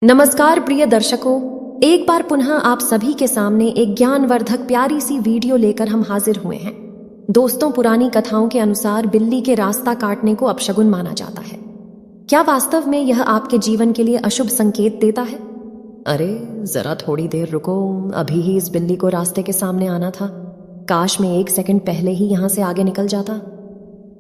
नमस्कार प्रिय दर्शकों, एक बार पुनः आप सभी के सामने एक ज्ञानवर्धक प्यारी सी वीडियो लेकर हम हाजिर हुए हैं। दोस्तों, पुरानी कथाओं के अनुसार बिल्ली के रास्ता काटने को अपशगुन माना जाता है। क्या वास्तव में यह आपके जीवन के लिए अशुभ संकेत देता है? अरे जरा थोड़ी देर रुको, अभी ही इस बिल्ली को रास्ते के सामने आना था। काश मैं 1 सेकंड पहले ही यहां से आगे निकल जाता।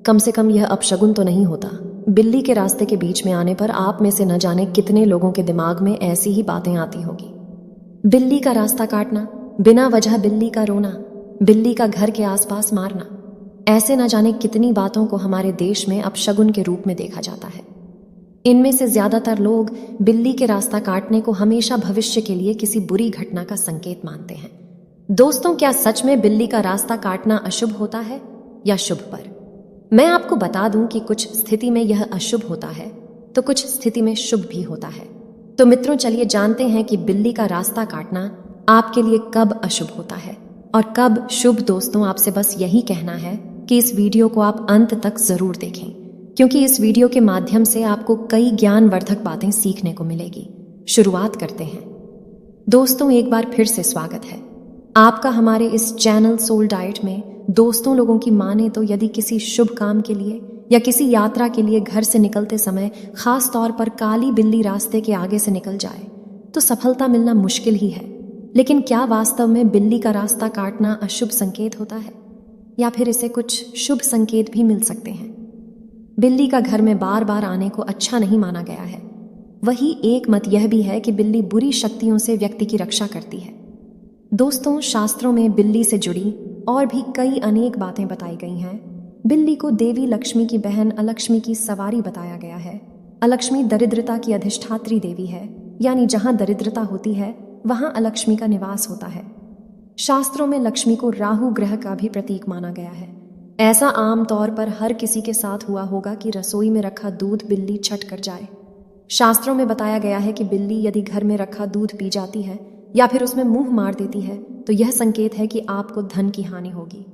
कम से कम यह अपशगुन तो नहीं होता। बिल्ली के रास्ते के बीच में आने पर आप में से न जाने कितने लोगों के दिमाग में ऐसी ही बातें आती होगी। बिल्ली का रास्ता काटना, बिना वजह बिल्ली का रोना, बिल्ली का घर के आसपास मारना, ऐसे न जाने कितनी बातों को हमारे देश में अपशगुन के रूप में देखा जाता है। इनमें से ज्यादातर लोग बिल्ली के रास्ता काटने को हमेशा भविष्य के लिए किसी बुरी घटना का संकेत मानते हैं। दोस्तों, क्या सच में बिल्ली का रास्ता काटना अशुभ होता है या शुभ? पर मैं आपको बता दूं कि कुछ स्थिति में यह अशुभ होता है तो कुछ स्थिति में शुभ भी होता है। तो मित्रों, चलिए जानते हैं कि बिल्ली का रास्ता काटना आपके लिए कब अशुभ होता है और कब शुभ। दोस्तों, आपसे बस यही कहना है कि इस वीडियो को आप अंत तक जरूर देखें, क्योंकि इस वीडियो के माध्यम से आपको कई ज्ञानवर्धक बातें सीखने को मिलेगी। शुरुआत करते हैं। दोस्तों, एक बार फिर से स्वागत है आपका हमारे इस चैनल सोल डाइट में। दोस्तों, लोगों की माने तो यदि किसी शुभ काम के लिए या किसी यात्रा के लिए घर से निकलते समय खास तौर पर काली बिल्ली रास्ते के आगे से निकल जाए तो सफलता मिलना मुश्किल ही है। लेकिन क्या वास्तव में बिल्ली का रास्ता काटना अशुभ संकेत होता है या फिर इसे कुछ शुभ संकेत भी मिल सकते हैं? बिल्ली का घर में बार बार आने को अच्छा नहीं माना गया है। वही एक मत यह भी है कि बिल्ली बुरी शक्तियों से व्यक्ति की रक्षा करती है। दोस्तों, शास्त्रों में बिल्ली से जुड़ी और भी कई अनेक बातें बताई गई हैं। बिल्ली को देवी लक्ष्मी की बहन अलक्ष्मी की सवारी बताया गया है। अलक्ष्मी दरिद्रता की अधिष्ठात्री देवी है, यानी जहां दरिद्रता होती है वहां अलक्ष्मी का निवास होता है। शास्त्रों में लक्ष्मी को राहु ग्रह का भी प्रतीक माना गया है। ऐसा आम तौर पर हर किसी के साथ हुआ होगा कि रसोई में रखा दूध बिल्ली छट कर जाए। शास्त्रों में बताया गया है कि बिल्ली यदि घर में रखा दूध पी जाती है या फिर उसमें मुंह मार देती है तो यह संकेत है कि आपको धन की हानि होगी।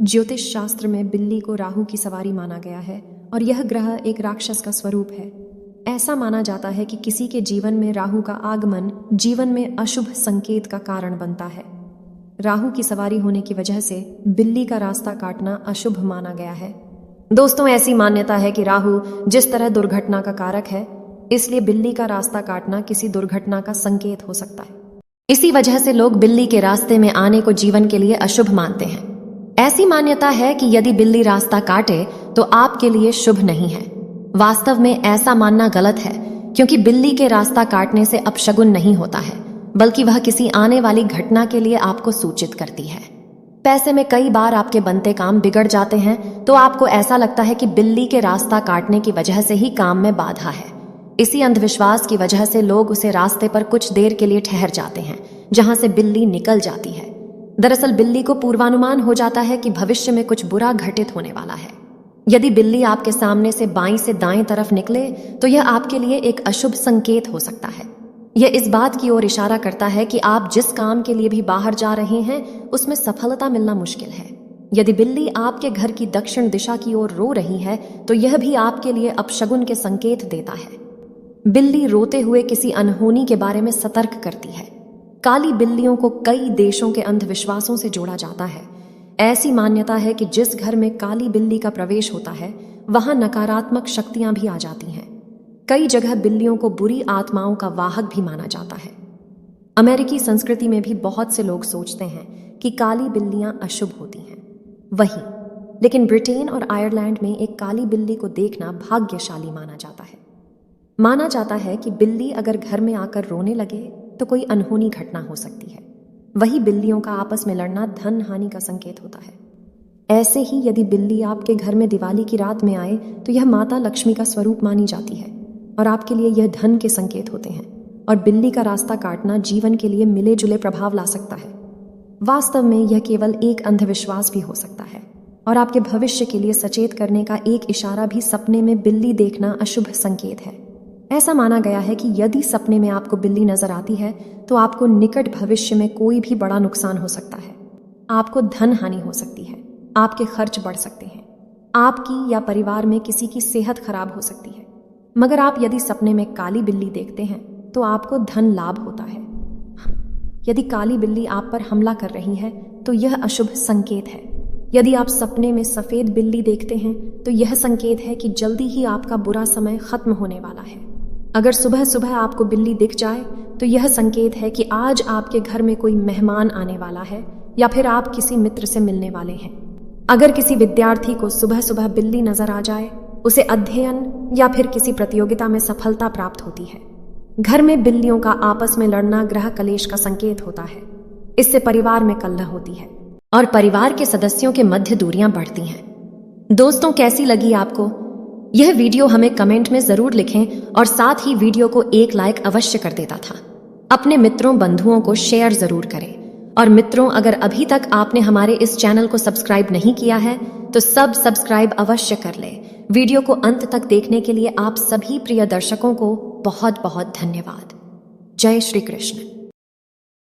ज्योतिष शास्त्र में बिल्ली को राहु की सवारी माना गया है और यह ग्रह एक राक्षस का स्वरूप है। ऐसा माना जाता है कि किसी के जीवन में राहु का आगमन जीवन में अशुभ संकेत का कारण बनता है। राहु की सवारी होने की वजह से बिल्ली का रास्ता काटना अशुभ माना गया है। दोस्तों, ऐसी मान्यता है कि राहु जिस तरह दुर्घटना का कारक है, इसलिए बिल्ली का रास्ता काटना किसी दुर्घटना का संकेत हो सकता है। इसी वजह से लोग बिल्ली के रास्ते में आने को जीवन के लिए अशुभ मानते हैं। ऐसी मान्यता है कि यदि बिल्ली रास्ता काटे तो आपके लिए शुभ नहीं है। वास्तव में ऐसा मानना गलत है, क्योंकि बिल्ली के रास्ता काटने से अपशगुन नहीं होता है, बल्कि वह किसी आने वाली घटना के लिए आपको सूचित करती है। पैसे में कई बार आपके बनते काम बिगड़ जाते हैं तो आपको ऐसा लगता है कि बिल्ली के रास्ता काटने की वजह से ही काम में बाधा है। इसी अंधविश्वास की वजह से लोग उसे रास्ते पर कुछ देर के लिए ठहर जाते हैं जहां से बिल्ली निकल जाती है। दरअसल बिल्ली को पूर्वानुमान हो जाता है कि भविष्य में कुछ बुरा घटित होने वाला है। यदि बिल्ली आपके सामने से बाईं से दाएं तरफ निकले तो यह आपके लिए एक अशुभ संकेत हो सकता है। यह इस बात की ओर इशारा करता है कि आप जिस काम के लिए भी बाहर जा रहे हैं उसमें सफलता मिलना मुश्किल है। यदि बिल्ली आपके घर की दक्षिण दिशा की ओर रो रही है तो यह भी आपके लिए अपशगुन के संकेत देता है। बिल्ली रोते हुए किसी अनहोनी के बारे में सतर्क करती है। काली बिल्लियों को कई देशों के अंधविश्वासों से जोड़ा जाता है। ऐसी मान्यता है कि जिस घर में काली बिल्ली का प्रवेश होता है वहां नकारात्मक शक्तियां भी आ जाती हैं। कई जगह बिल्लियों को बुरी आत्माओं का वाहक भी माना जाता है। अमेरिकी संस्कृति में भी बहुत से लोग सोचते हैं कि काली बिल्लियां अशुभ होती हैं। लेकिन ब्रिटेन और आयरलैंड में एक काली बिल्ली को देखना भाग्यशाली माना जाता है। माना जाता है कि बिल्ली अगर घर में आकर रोने लगे तो कोई अनहोनी घटना हो सकती है। वही बिल्लियों का आपस में लड़ना धन हानि का संकेत होता है। ऐसे ही यदि बिल्ली आपके घर में दिवाली की रात में आए तो यह माता लक्ष्मी का स्वरूप मानी जाती है और आपके लिए यह धन के संकेत होते हैं। और बिल्ली का रास्ता काटना जीवन के लिए मिले जुले प्रभाव ला सकता है। वास्तव में यह केवल एक अंधविश्वास भी हो सकता है और आपके भविष्य के लिए सचेत करने का एक इशारा भी। सपने में बिल्ली देखना अशुभ संकेत है। ऐसा माना गया है कि यदि सपने में आपको बिल्ली नजर आती है तो आपको निकट भविष्य में कोई भी बड़ा नुकसान हो सकता है। आपको धन हानि हो सकती है, आपके खर्च बढ़ सकते हैं, आपकी या परिवार में किसी की सेहत खराब हो सकती है। मगर आप यदि सपने में काली बिल्ली देखते हैं तो आपको धन लाभ होता है। यदि काली बिल्ली आप पर हमला कर रही है तो यह अशुभ संकेत है। यदि आप सपने में सफेद बिल्ली देखते हैं तो यह संकेत है कि जल्दी ही आपका बुरा समय खत्म होने वाला है। अगर सुबह सुबह आपको बिल्ली दिख जाए तो यह संकेत है कि आज आपके घर में कोई मेहमान आने वाला है या फिर आप किसी मित्र से मिलने वाले हैं। अगर किसी विद्यार्थी को सुबह सुबह बिल्ली नजर आ जाए, उसे अध्ययन या फिर किसी प्रतियोगिता में सफलता प्राप्त होती है। घर में बिल्लियों का आपस में लड़ना ग्रह कलेश का संकेत होता है। इससे परिवार में कलह होती है और परिवार के सदस्यों के मध्य दूरियां बढ़ती हैं। दोस्तों, कैसी लगी आपको यह वीडियो? हमें कमेंट में जरूर लिखें और साथ ही वीडियो को एक लाइक अवश्य कर देता था। अपने मित्रों बंधुओं को शेयर जरूर करें। और मित्रों, अगर अभी तक आपने हमारे इस चैनल को सब्सक्राइब नहीं किया है तो सब्सक्राइब अवश्य कर ले। वीडियो को अंत तक देखने के लिए आप सभी प्रिय दर्शकों को बहुत बहुत धन्यवाद। जय श्री कृष्ण।